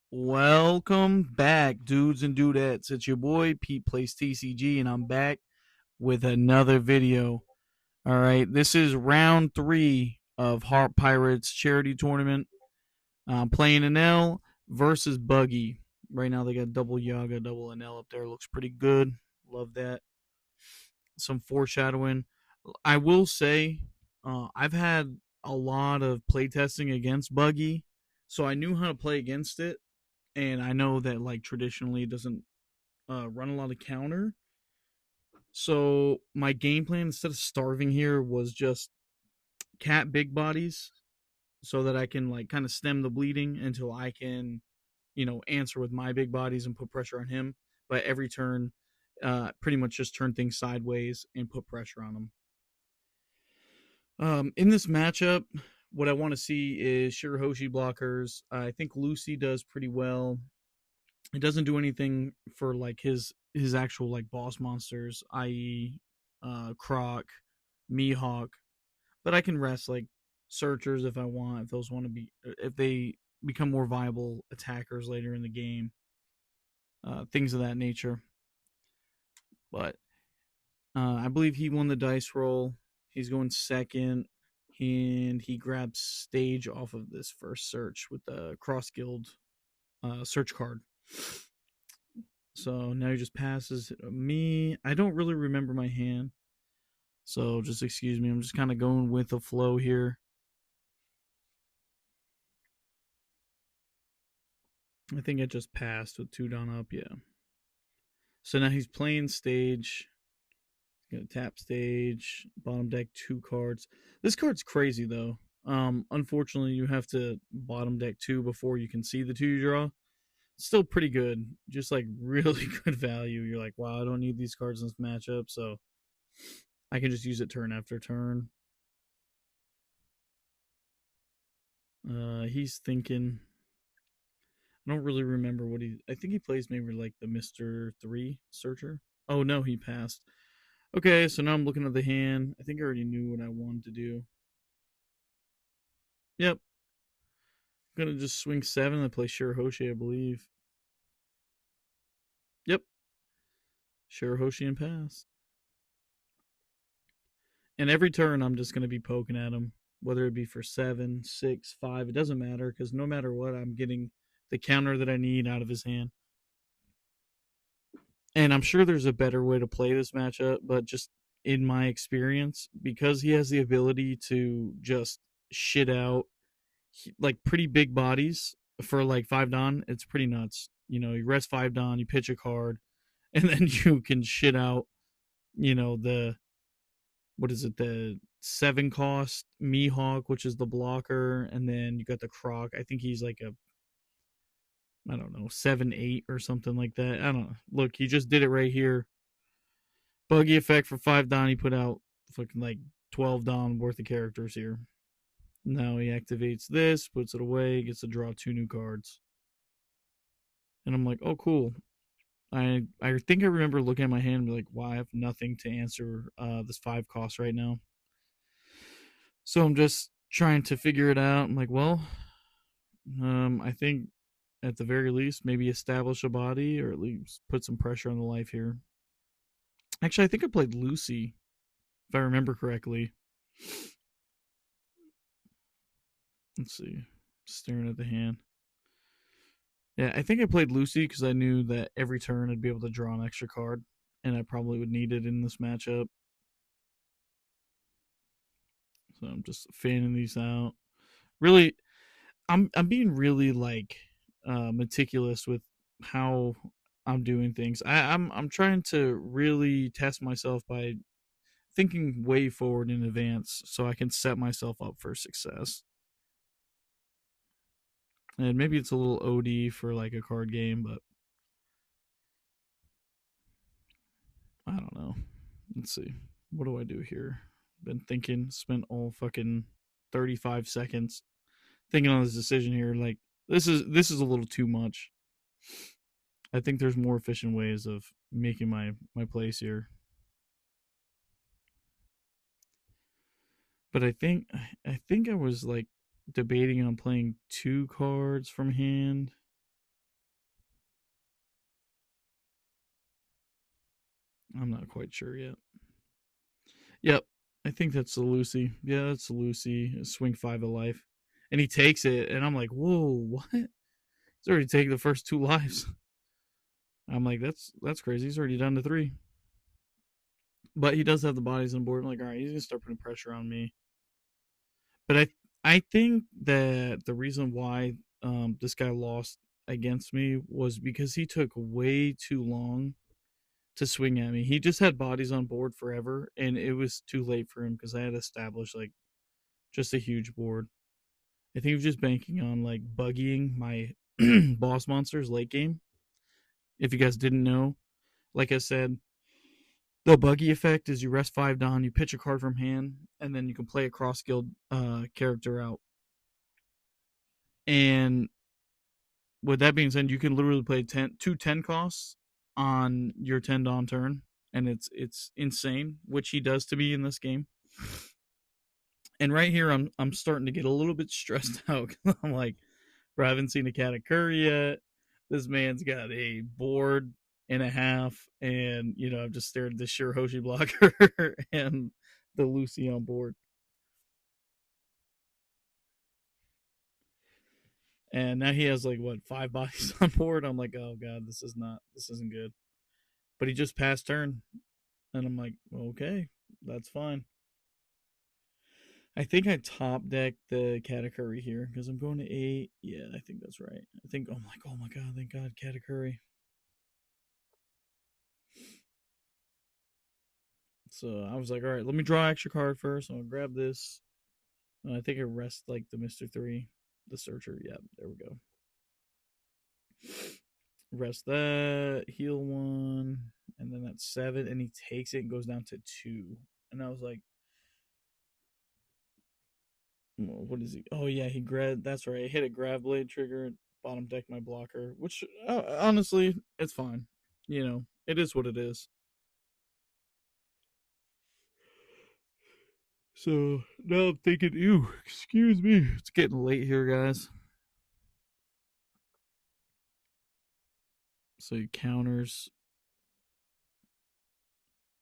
Welcome back, dudes and dudettes. It's your boy Pete Plays TCG, and I'm back with another video. All right, this is round 3 of Heart Pirates charity tournament. I'm playing Enel versus Buggy. Right now they got double Yaga, double Enel up there. Looks pretty good. Love that. Some foreshadowing. I will say, I've had a lot of playtesting against Buggy, so I knew how to play against it, and I know that like traditionally it doesn't run a lot of counter. So my game plan instead of starving here was just cat big bodies so that I can like kind of stem the bleeding until I can, answer with my big bodies and put pressure on him. But every turn, pretty much just turn things sideways and put pressure on him. In this matchup, what I want to see is Shirahoshi blockers. I think Lucy does pretty well. It doesn't do anything for like his actual like boss monsters, i.e., Croc, Mihawk. But I can rest like searchers if I want. If they become more viable attackers later in the game, things of that nature. But I believe he won the dice roll. He's going second, and he grabs stage off of this first search with the cross guild search card. So now he just passes me. I don't really remember my hand, so just excuse me. I'm just kind of going with the flow here. I think I just passed with 2 down up, yeah. So now he's playing stage. Gonna tap stage, bottom deck 2 cards. This card's crazy though. Unfortunately, you have to bottom deck 2 before you can see the 2 you draw. Still pretty good, just like really good value. You're like, wow, I don't need these cards in this matchup, so I can just use it turn after turn. He's thinking. I don't really remember what he. I think he plays maybe like the Mister 3 Searcher. Oh no, he passed. Okay, so now I'm looking at the hand. I think I already knew what I wanted to do. Yep, gonna just swing 7 and play Shirahoshi, I believe. Yep, Shirahoshi and pass. And every turn, I'm just gonna be poking at him, whether it be for 7, 6, 5. It doesn't matter because no matter what, I'm getting the counter that I need out of his hand. And I'm sure there's a better way to play this matchup, but just in my experience, because he has the ability to just shit out like pretty big bodies for like 5 Don, it's pretty nuts. You rest 5 Don, you pitch a card, and then you can shit out, the what is it, the 7 cost Mihawk, which is the blocker, and then you got the Croc. I think he's like a I don't know, 7-8 or something like that. I don't know. Look, he just did it right here. Buggy effect for 5 Don. He put out fucking like 12 Don worth of characters here. Now he activates this, puts it away, gets to draw 2 new cards. And I'm like, oh, cool. I think I remember looking at my hand and be like, wow, I have nothing to answer this 5 cost right now. So I'm just trying to figure it out. I'm like, well, I think at the very least, maybe establish a body or at least put some pressure on the life here. Actually, I think I played Lucy, if I remember correctly. Let's see. Staring at the hand. Yeah, I think I played Lucy because I knew that every turn I'd be able to draw an extra card, and I probably would need it in this matchup. So I'm just fanning these out. Really, I'm being really like meticulous with how I'm doing things. I'm trying to really test myself by thinking way forward in advance so I can set myself up for success. And maybe it's a little OD for like a card game, but I don't know. Let's see. What do I do here? Been thinking, spent all fucking 35 seconds thinking on this decision here. Like this is a little too much. I think there's more efficient ways of making my place here. But I think I was like debating on playing 2 cards from hand. I'm not quite sure yet. Yep, I think that's the Lucy. Yeah, that's the Lucy. Swing 5 of life, and he takes it, and I'm like, whoa, what? He's already taken the first 2 lives. I'm like, that's crazy. He's already down to 3. But he does have the bodies on board. I'm like, all right, he's gonna start putting pressure on me. But I think that the reason why this guy lost against me was because he took way too long to swing at me. He just had bodies on board forever, and it was too late for him because I had established like just a huge board. I think he was just banking on like buggying my boss monsters late game. If you guys didn't know, like I said, the buggy effect is you rest 5 Don, you pitch a card from hand, and then you can play a cross guild character out. And with that being said, you can literally play 2 10 costs on your 10 Don turn, and it's insane, which he does to me in this game. And right here, I'm starting to get a little bit stressed out. I'm like, bro, I haven't seen a Katakuri yet. This man's got a board and a half, and I've just stared at the Shirahoshi blocker and the Lucy on board. And now he has like what 5 bodies on board. I'm like, oh god, this isn't good. But he just passed turn, and I'm like, okay, that's fine. I think I top deck the Katakuri here because I'm going to 8. Yeah, I think that's right. I think I'm like, oh my god, thank God, Katakuri. So I was like, all right, let me draw extra card first. I'm gonna grab this. I think I rest like the Mr. 3, the Searcher. Yeah, there we go. Rest that, heal 1, and then that's 7, and he takes it and goes down to 2. And I was like, well, what is he? Oh yeah, he grabbed. That's right. He hit a grab blade trigger, bottom deck my blocker, which honestly, it's fine. It is what it is. So now I'm thinking, ew, excuse me, it's getting late here, guys. So he counters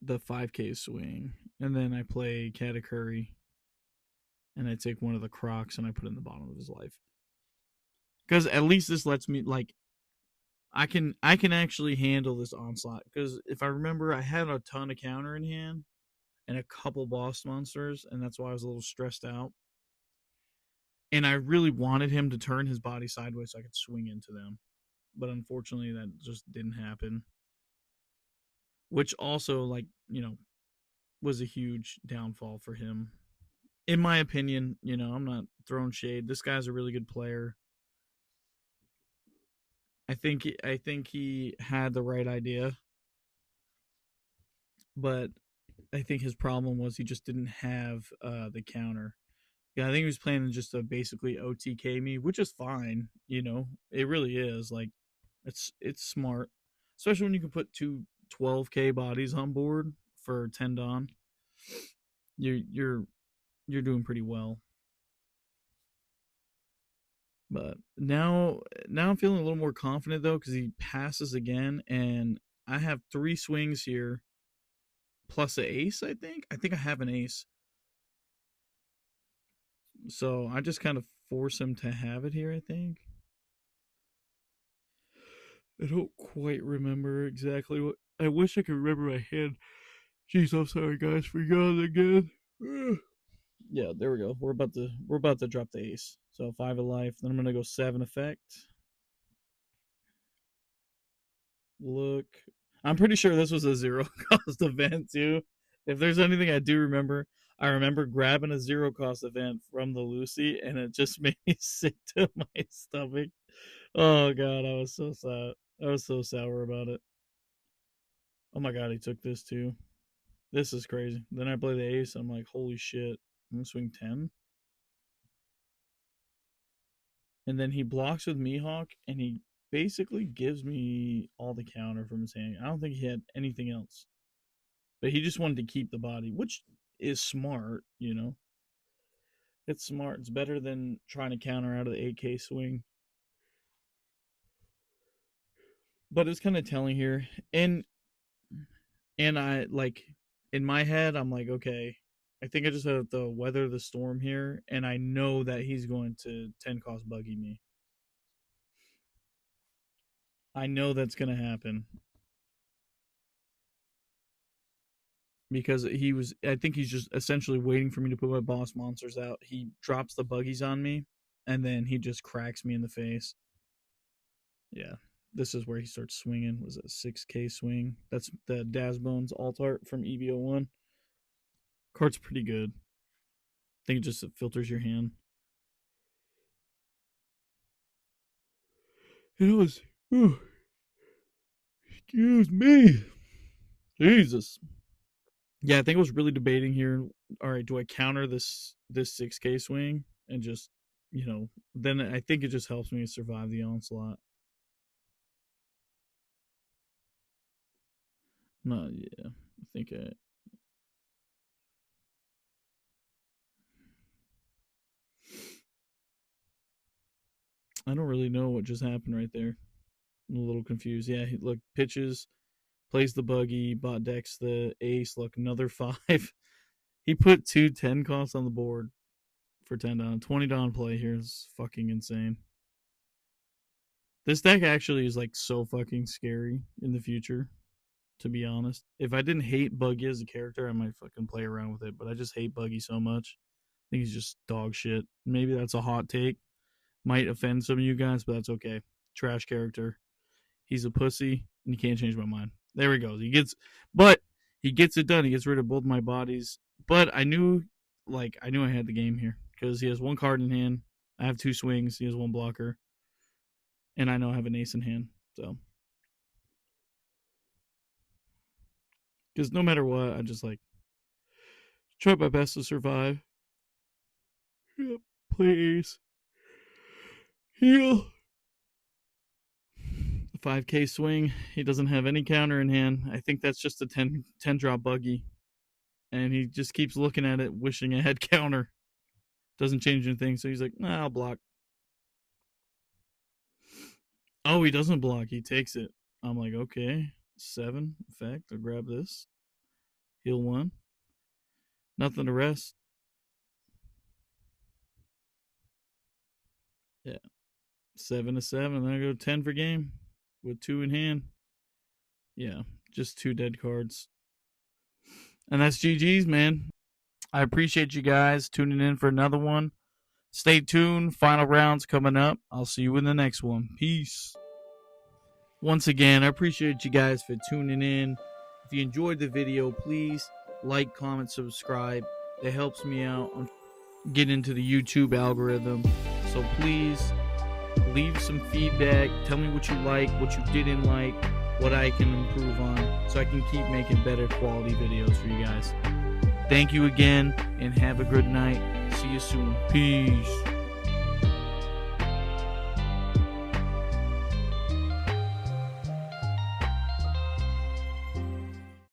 the 5K swing, and then I play Katakuri, and I take one of the Crocs and I put it in the bottom of his life. Because at least this lets me like I can actually handle this onslaught. Because if I remember, I had a ton of counter in hand and a couple boss monsters, and that's why I was a little stressed out. And I really wanted him to turn his body sideways so I could swing into them. But unfortunately, that just didn't happen. Which also, like, was a huge downfall for him. In my opinion, I'm not throwing shade. This guy's a really good player. I think he had the right idea, but I think his problem was he just didn't have the counter. Yeah, I think he was planning just to basically OTK me, which is fine. It really is. Like, it's smart, especially when you can put two 12K bodies on board for 10 Don. You're doing pretty well. But now I'm feeling a little more confident though because he passes again, and I have 3 swings here plus an ace. I think I have an ace, so I just kind of force him to have it here. I don't quite remember exactly what. I wish I could remember my hand. Jeez, I'm sorry, guys. Forgot again. Yeah, there we go. We're about to drop the ace. So 5 of life. Then I'm gonna go 7 effect. Look, I'm pretty sure this was a 0 cost event too. If there's anything I do remember, I remember grabbing a 0 cost event from the Lucy, and it just made me sick to my stomach. Oh god, I was so sad. I was so sour about it. Oh my god, he took this too. This is crazy. Then I play the ace. I'm like, holy shit. I'm gonna swing 10. And then he blocks with Mihawk, and he basically gives me all the counter from his hand. I don't think he had anything else. But he just wanted to keep the body, which is smart. It's smart. It's better than trying to counter out of the 8K swing. But it's kind of telling here. And And I like in my head, I'm like, okay, I think I just have to weather the storm here, and I know that he's going to 10 cost buggy me. I know that's gonna happen because I think he's just essentially waiting for me to put my boss monsters out. He drops the buggies on me, and then he just cracks me in the face. Yeah. This is where he starts swinging. Was it a 6K swing? That's the Dazbones alt art from EVO1. Card's pretty good. I think it just filters your hand. It was. Oh, excuse me. Jesus. Yeah, I think I was really debating here. All right, do I counter this 6K swing and just, then I think it just helps me survive the onslaught. No, yeah. I think I don't really know what just happened right there. I'm a little confused. Yeah, look, pitches, plays the buggy, bot decks the ace. Look, another 5. He put 2 10 costs on the board for 10 down. 20 down play here is fucking insane. This deck actually is like so fucking scary in the future, to be honest. If I didn't hate Buggy as a character, I might fucking play around with it, but I just hate Buggy so much. I think he's just dog shit. Maybe that's a hot take. Might offend some of you guys, but that's okay. Trash character. He's a pussy, and you can't change my mind. There he goes. He gets it done. He gets rid of both my bodies. But I knew I had the game here because he has 1 card in hand. I have 2 swings. He has 1 blocker, and I know I have an ace in hand. So, because no matter what, I just try my best to survive. Yep. Play ace. Heal. 5K swing. He doesn't have any counter in hand. I think that's just a 10 drop buggy. And he just keeps looking at it, wishing a head counter. Doesn't change anything. So he's like, nah, I'll block. Oh, he doesn't block. He takes it. I'm like, okay. 7 effect. I'll grab this. Heal 1. Nothing to rest. Yeah. 7 to 7. Then I go 10 for game with 2 in hand. Yeah. Just 2 dead cards. And that's GG's, man. I appreciate you guys tuning in for another one. Stay tuned. Final rounds coming up. I'll see you in the next one. Peace. Once again, I appreciate you guys for tuning in. If you enjoyed the video, please like, comment, subscribe. It helps me out on getting into the YouTube algorithm. So please leave some feedback. Tell me what you like, what you didn't like, what I can improve on, so I can keep making better quality videos for you guys. Thank you again, and have a good night. See you soon. Peace.